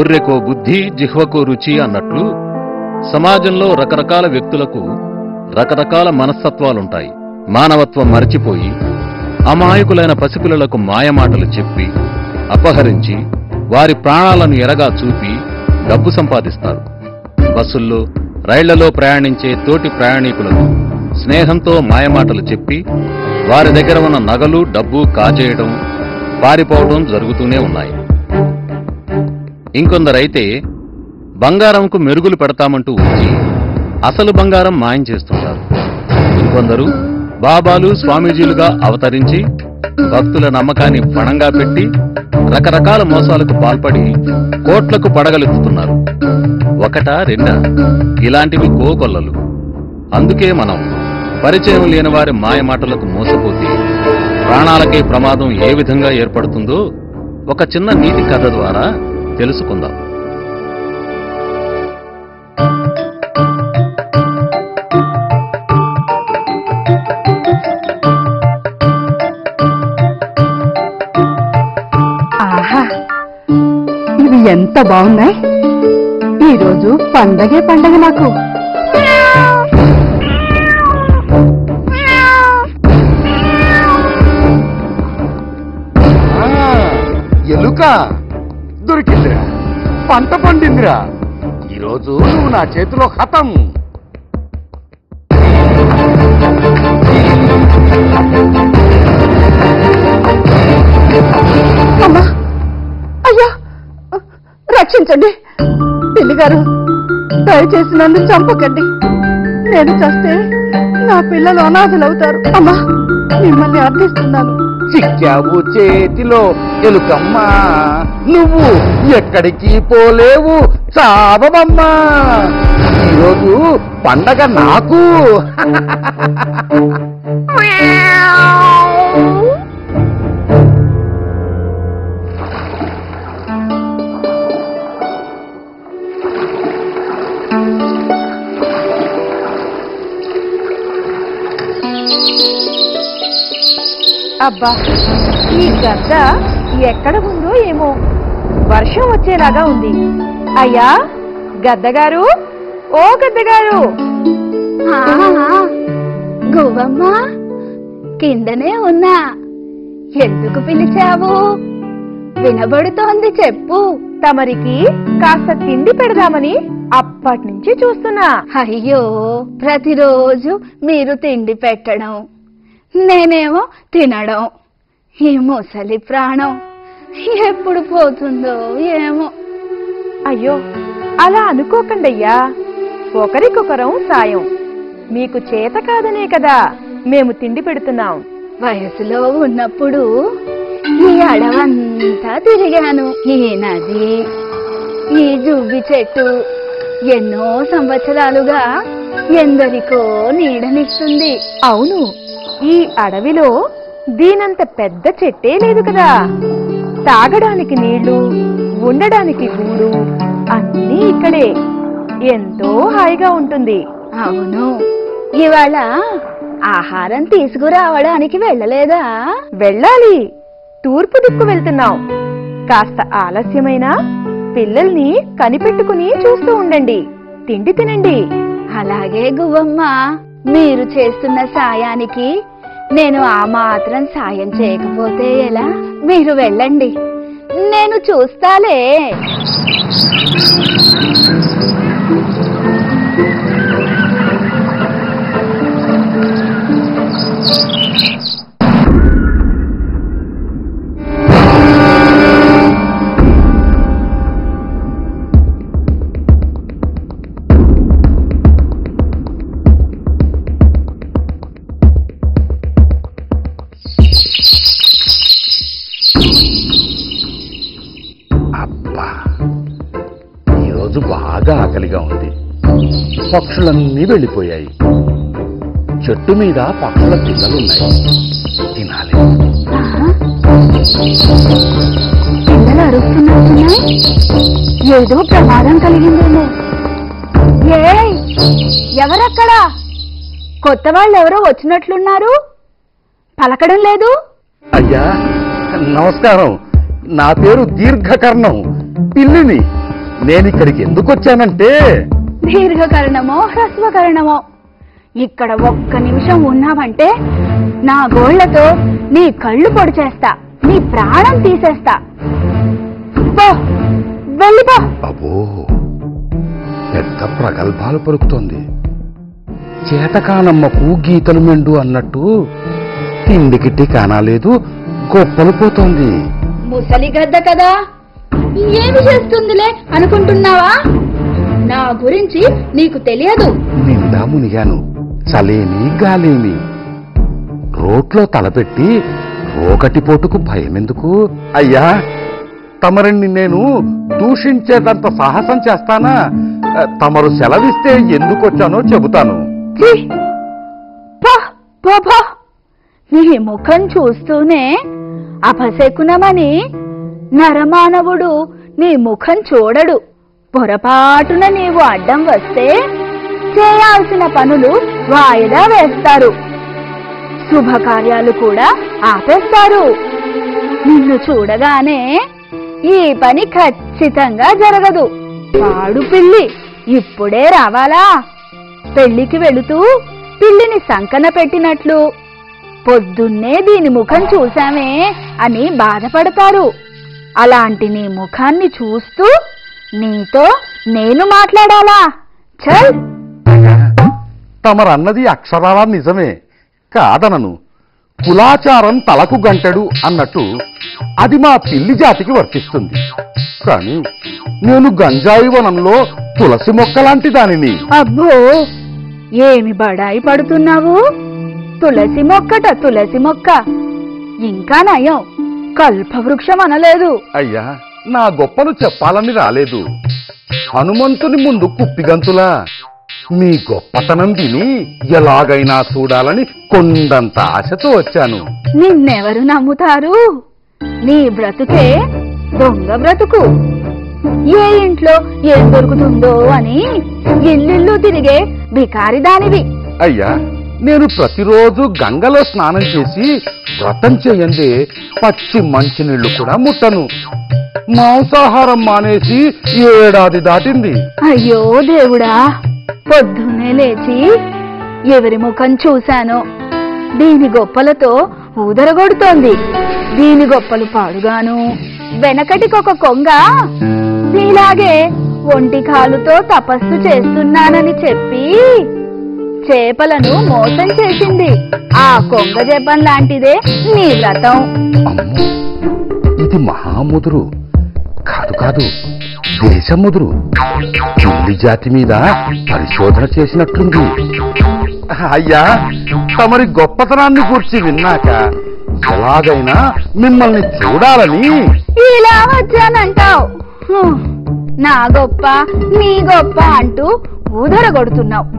బుర్రెకో బుద్ధి జిహ్వకో రుచి అన్నట్లు సమాజంలో రకరకాల వ్యక్తులకు రకరకాల మనస్తత్వాలుంటాయి. మానవత్వం మరచిపోయి అమాయకులైన పసిపిల్లలకు మాయమాటలు చెప్పి అపహరించి వారి ప్రాణాలను ఎరగా చూపి డబ్బు సంపాదిస్తారు. బస్సుల్లో రైళ్లలో ప్రయాణించే తోటి ప్రయాణికులకు స్నేహంతో మాయమాటలు చెప్పి వారి దగ్గర ఉన్న నగలు డబ్బు కాజేయడం పారిపోవడం జరుగుతూనే ఉన్నాయి. ఇంకొందరైతే బంగారంకు మెరుగులు పెడతామంటూ వచ్చి అసలు బంగారం మాయం చేస్తుంటారు. ఇంకొందరు బాబాలు స్వామీజీలుగా అవతరించి భక్తుల నమ్మకాన్ని పణంగా పెట్టి రకరకాల మోసాలకు పాల్పడి కోట్లకు పడగలెత్తుతున్నారు. ఒకటా రెండా ఇలాంటివి కోకొల్లలు. అందుకే మనం పరిచయం లేని వారి మాయమాటలకు మోసపోతే ప్రాణాలకే ప్రమాదం ఏ విధంగా ఏర్పడుతుందో ఒక చిన్న నీతి కథ ద్వారా తెలుసుకుందాం. ఆహా, ఇవి ఎంత బాగున్నాయి. ఈరోజు పండగే పండగ నాకు. ఎలుక దొరికిందిరా, పంట పండిందిరా. ఈరోజు నువ్వు నా చేతిలో హతం. అమ్మా, అయ్యా, రక్షించండి. పిల్లిగారు, దయచేసి నన్ను చంపకండి. నేను చస్తే నా పిల్లలు అనాథలవుతారు. అమ్మా, మిమ్మల్ని అర్థిస్తున్నాను. చిక్కావు చేతిలో ఎలుకమ్మా, నువ్వు ఎక్కడికి పోలేవు, చావమ్మా. ఈరోజు పండగ నాకు. అబ్బా, ఈ గద్ద ఎక్కడ ఉందో ఏమో. వర్షం వచ్చేలాగా ఉంది. అయ్యా గద్దగారు, ఓ గద్దగారు. గువ్వమ్మ, కిందనే ఉన్నా. ఎందుకు పిలిచావు? వినబడుతోంది, చెప్పు. తమరికి కాస్త తిండి పెడదామని అప్పటి నుంచి చూస్తున్నా. అయ్యో, ప్రతిరోజు మీరు తిండి పెట్టడం, నేనేమో తినడం. ఈ ముసలి ప్రాణం ఎప్పుడు పోతుందో ఏమో. అయ్యో, అలా అనుకోకండయ్యా. ఒకరికొకరం సాయం. మీకు చేత కాదనే కదా మేము తిండి పెడుతున్నాం. వయసులో ఉన్నప్పుడు ఈ అడవంతా తిరిగాను. ఈ నది, ఈ జువ్వి చెట్టు ఎన్నో సంవత్సరాలుగా ఎందరికో నీడనిస్తుంది. అవును, ఈ అడవిలో దీనంత పెద్ద చెట్టే లేదు కదా. తాగడానికి నీళ్లు, ఉండడానికి గూడు అన్నీ ఇక్కడే. ఎంతో హాయిగా ఉంటుంది. అవును, ఇవాళ ఆహారం తీసుకురావడానికి వెళ్ళలేదా? వెళ్ళాలి. తూర్పు దిక్కు వెళ్తున్నాం. కాస్త ఆలస్యమైనా పిల్లల్ని కనిపెట్టుకుని చూస్తూ ఉండండి. తిండి తినండి. అలాగే గువ్వమ్మ, మీరు చేస్తున్న సాయానికి నేను ఆ మాత్రం సాయం చేయకపోతే ఎలా? మీరు వెళ్ళండి, నేను చూస్తాలే. అబ్బా, ఈరోజు బాగా ఆకలిగా ఉంది. పక్షులన్నీ వెళ్ళిపోయాయి. చెట్టు మీద పక్షుల పిల్లలున్నాయి, తినాలి. పిల్లలు అరుస్తున్నట్టున్నాయి. ఏదో ప్రమాదం కలిగిందేమో. ఎవరక్కడా? కొత్త వాళ్ళు ఎవరో వచ్చినట్లున్నారు. పలకడం లేదు. అయ్యా నమస్కారం, నా పేరు దీర్ఘకర్ణం, పిల్లిని. నేనిక్కడికి ఎందుకు వచ్చానంటే దీర్ఘకరణమో హ్రస్వకరణమో ఇక్కడ ఒక్క నిమిషం ఉన్నావంటే నా గోళ్లతో నీ కళ్ళు పొడి చేస్తా, నీ ప్రాణం తీసేస్తా. పో, వెళ్ళిపో. అబ్బో, పెద్ద ప్రగల్భాలు పలుకుతోంది. చేతకానమ్మకు గీతలు మెండు అన్నట్టు తిండికిట్టి కానాలేదు, గొప్పలు పోతోంది. ముసలి గద్ద కదా, ఏమి చేస్తుందిలే అనుకుంటున్నావా? నా గురించి నీకు తెలియదు. నిండా మునిగాను, చలేమి గాలేమి. రోట్లో తలపెట్టి రోకటిపోటుకు భయమెందుకు? అయ్యా, తమరిని నేను దూషించేటంత సాహసం చేస్తానా? తమరు సెలవిస్తే ఎందుకొచ్చానో చెబుతాను. ఛీ! పో, పో, పో. నీ ముఖం చూస్తూనే అపశకునమని నరమానవుడు నీ ముఖం చూడడు. పొరపాటున నీవు అడ్డం వస్తే చేయాల్సిన పనులు వాయిదా వేస్తారు, శుభకార్యాలు కూడా ఆపేస్తారు. నిన్ను చూడగానే ఈ పని ఖచ్చితంగా జరగదు. పాడు పిల్లి ఇప్పుడే రావాలా? పెళ్లికి వెళుతూ పిల్లిని సంకన పెట్టినట్లు పొద్దున్నే దీని ముఖం చూశామే అని బాధపడతారు. అలాంటి నీ ముఖాన్ని చూస్తూ నీతో నేను మాట్లాడాలా? చల్. తమరన్నది అక్షరాలా నిజమే, కాదనను. కులాచారం తలకు గంటెడు అన్నట్టు అది మా పిల్లి జాతికి వర్తిస్తుంది. కానీ నేను గంజాయి వనంలో తులసి మొక్కలాంటి దానిని. అబ్బో, ఏమి బడాయి పడుతున్నావు? తులసి మొక్కట తులసి మొక్క, ఇంకా నయం కల్పవృక్షం అనలేదు. అయ్యా, నా గొప్పను చెప్పాలని రాలేదు. హనుమంతుని ముందు కుప్పిగంతులా మీ గొప్పతనం విని ఎలాగైనా చూడాలని కొండంత ఆశతో వచ్చాను. నిన్నెవరు నమ్ముతారు? నీ బ్రతుకే దొంగ బ్రతుకు. ఏ ఇంట్లో ఏం దొరుకుతుందో అని ఇల్లిల్లు తిరిగే బికారి దానివి. అయ్యా, నేను ప్రతిరోజు గంగలో స్నానం చేసి వ్రతం చేయందే పచ్చి మంచినీళ్లు కూడా ముట్టను. మాంసాహారం మానేసి 7 ఏడాది దాటింది. అయ్యో దేవుడా, పొద్దున్నే లేచి ఎవరి ముఖం చూశానో దీని గొప్పలతో ఊదరగొడుతోంది. దీని గొప్పలు పాడుగాను, వెనకటికొక కొంగ నీలాగే ఒంటి కాలుతో తపస్సు చేస్తున్నానని చెప్పి చేపలను మోసం చేసింది. ఆ కొంగ జపం లాంటిదే నీ వ్రతం. అమ్మో, ఇది మహాముదురు కాదు కాదు, దేశముదురు. పిల్లి జాతి మీద పరిశోధన చేసినట్లుంది. అయ్యా, తమరి గొప్పతనాన్ని గురించి విన్నాక ఎలాగైనా మిమ్మల్ని చూడాలని ఇలా వచ్చానంటావు. నా గొప్ప నీ గొప్ప అంటూ ఊదరగొడుతున్నావు.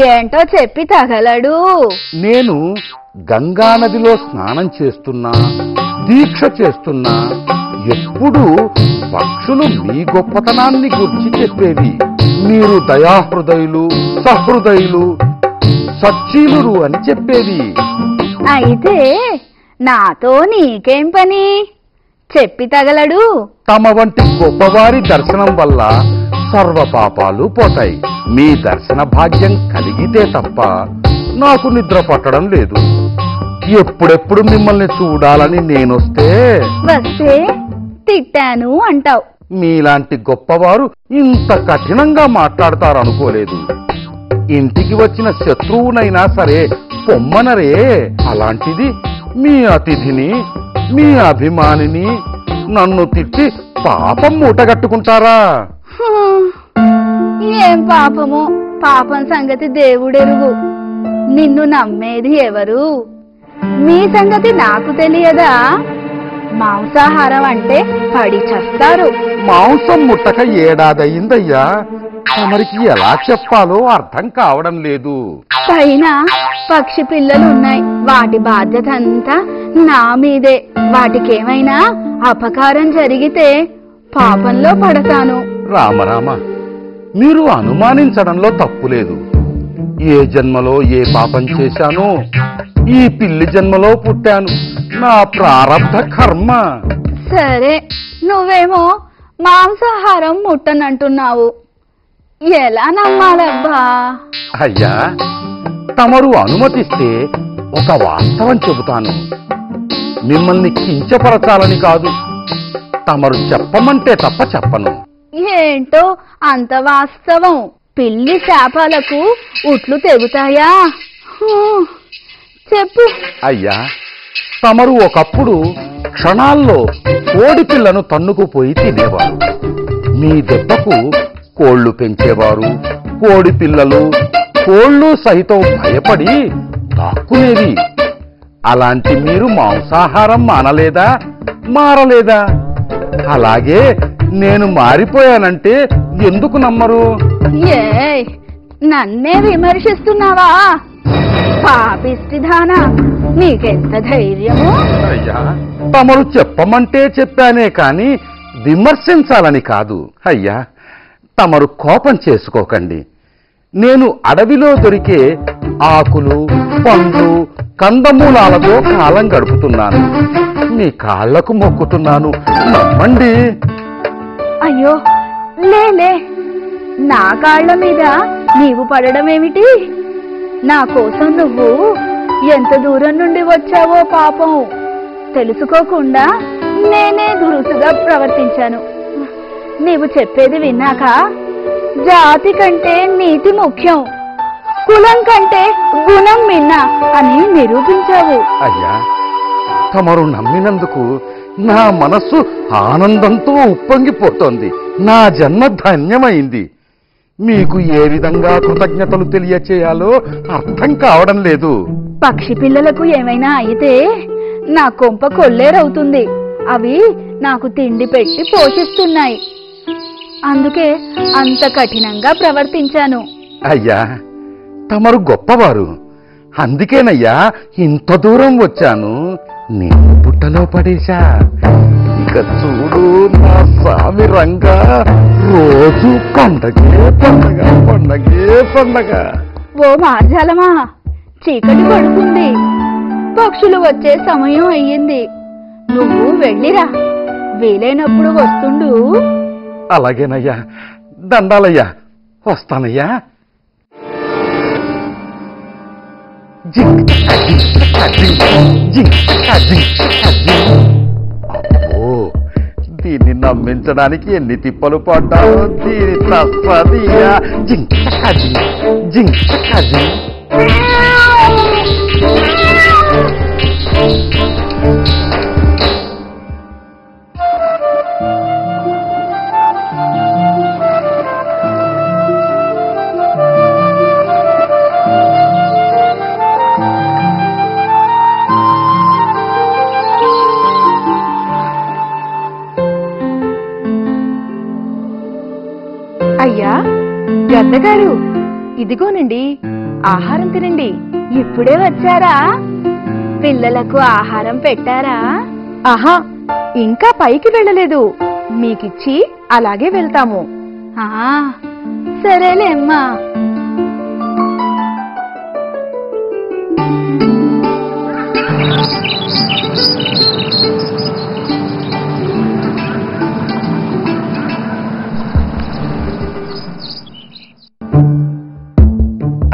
ఏంటో చెప్పి తగలడు. నేను గంగా నదిలో స్నానం చేస్తున్నా, దీక్ష చేస్తున్నా ఎప్పుడు పక్షులు మీ గొప్పతనాన్ని గురించి చెప్పేవి. మీరు దయాహృదయులు, సహృదయులు, సచ్చీలురు అని చెప్పేవి. అయితే నాతో నీకేం పని? చెప్పి తగలడు. తమ వంటి గొప్పవారి దర్శనం వల్ల సర్వ పాపాలు పోతాయి. మీ దర్శన భాగ్యం కలిగితే తప్ప నాకు నిద్ర పట్టడం లేదు. ఎప్పుడెప్పుడు మిమ్మల్ని చూడాలని నేనొస్తే వస్తే తిట్టాను అంటావు. మీలాంటి గొప్పవారు ఇంత కఠినంగా మాట్లాడతారనుకోలేదు. ఇంటికి వచ్చిన శత్రువునైనా సరే పొమ్మనరే, అలాంటిది మీ అతిథిని, మీ అభిమానిని నన్ను తిట్టి పాపం మూటగట్టుకుంటారా? ఏం పాపమో, పాపం సంగతి దేవుడెరుగు. నిన్ను నమ్మేది ఎవరు? మీ సంగతి నాకు తెలియదా? మాంసాహారం అంటే పడి చస్తారు. మాంసం ముట్టక 7 ఏడాదయ్యిందయ్యా. తమరికి ఎలా చెప్పాలో అర్థం కావడం లేదు. పైన పక్షి పిల్లలు ఉన్నాయి, వాటి బాధ్యత అంతా నా మీదే. వాటికేమైనా అపకారం జరిగితే పాపంలో పడతాను. రామరామ, మీరు అనుమానించడంలో తప్పులేదు. ఏ జన్మలో ఏ పాపం చేశానో ఈ పిల్లి జన్మలో పుట్టాను. నా ప్రారబ్ధ కర్మ. సరే, నువ్వేమో మాంసాహారం ముట్టనంటున్నావు. ఎలా నమ్మాలబ్బా? అయ్యా, తమరు అనుమతిస్తే ఒక వాస్తవం చెబుతాను. మిమ్మల్ని కించపరచాలని కాదు, తమరు చెప్పమంటే తప్ప చెప్పను. ఏంటో అంత వాస్తవం. పిల్లి శాపాలకు ఉట్లు తెగుతాయా? చెప్పు. అయ్యా, తమరు ఒకప్పుడు క్షణాల్లో కోడి పిల్లను తన్నుకుపోయి తినేవారు. మీ దెబ్బకు కోళ్లు పెంచేవారు. కోడి పిల్లలు, కోళ్లు సైతం భయపడి దాక్కునేవి. అలాంటి మీరు మాంసాహారం మానలేదా? మారలేదా? అలాగే నేను మారిపోయానంటే ఎందుకు నమ్మరు? నన్నే విమర్శిస్తున్నావా? పాపిష్టిదానా, నీకెంత ధైర్యము? అయ్యా, తమరు చెప్పమంటే చెప్పానే కాని విమర్శించాలని కాదు. అయ్యా, తమరు కోపం చేసుకోకండి. నేను అడవిలో దొరికే ఆకులు, పండ్లు, కందమూలాలతో కాలం గడుపుతున్నాను. మీ కాళ్లకు మొక్కుతున్నాను, నమ్మండి. అయ్యో, లేలే, నా కాళ్ల మీద నీవు పడడమేమిటి? నా కోసం నువ్వు ఎంత దూరం నుండి వచ్చావో పాపం. తెలుసుకోకుండా నేనే దురుసుగా ప్రవర్తించాను. నీవు చెప్పేది విన్నాక జాతి కంటే నీతి ముఖ్యం, కులం కంటే గుణం మిన్న అని నిరూపించావు. అయ్యా, తమరు నమ్మినందుకు నా మనస్సు ఆనందంతో ఉప్పొంగిపోతోంది. నా జన్మ ధన్యమైంది. మీకు ఏ విధంగా కృతజ్ఞతలు తెలియచేయాలో అర్థం కావడం లేదు. పక్షి పిల్లలకు ఏమైనా అయితే నా కొంప కొల్లేరవుతుంది. అవి నాకు తిండి పెట్టి పోషిస్తున్నాయి. అందుకే అంత కఠినంగా ప్రవర్తించాను. అయ్యా, తమరు గొప్పవారు. అందుకేనయ్యా ఇంత దూరం వచ్చాను. నేను బుట్టలో పడేశా. ఇక చూడు నా స్వామి రంగా, రోజు పండగే పండగ, పండగే పండగ. ఓ మార్జాలమా, చీకటి పడుతుంది. పక్షులు వచ్చే సమయం అయ్యింది. నువ్వు వెళ్ళిరా, వీలైనప్పుడు వస్తుండు. అలాగేనయ్యా, దండాలయ్యా, వస్తానయ్యా. అబ్బో, దీన్ని నమ్మించడానికి ఎన్ని తిప్పలు పడ్డావు. దీని తస్సదియా. అయ్యా, గద్దగారు, ఇదిగోనండి, ఆహారం తినండి. ఇప్పుడే వచ్చారా? పిల్లలకు ఆహారం పెట్టారా? ఆహా, ఇంకా పైకి వెళ్ళలేదు. మీకిచ్చి అలాగే వెళ్తాము. సరేలే అమ్మా.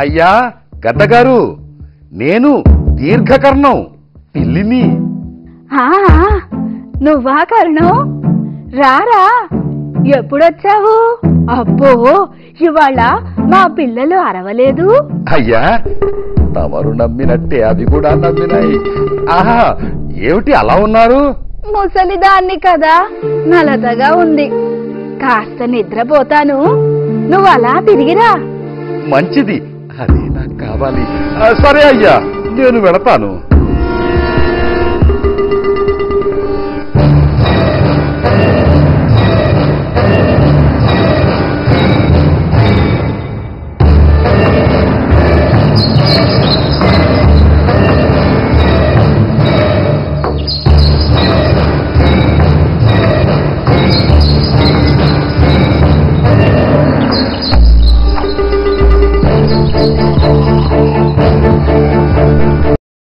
అయ్యా, గద్దగారు, నేను దీర్ఘకర్ణం, పిల్లిని. నువ్వా కర్ణం? రారా, ఎప్పుడొచ్చావు? అబ్బో, ఇవాళ మా పిల్లలు అరవలేదు. అయ్యా, తమరు నమ్మినట్టే అవి కూడా నమ్మినాయి. ఆహా, ఏమిటి అలా ఉన్నారు? ముసలిదాన్ని కదా, నలతగా ఉంది. కాస్త నిద్రపోతాను, నువ్వు అలా తిరిగిరా. మంచిది, అదే నాకు కావాలి. సరే అయ్యా, నేను వెళతాను.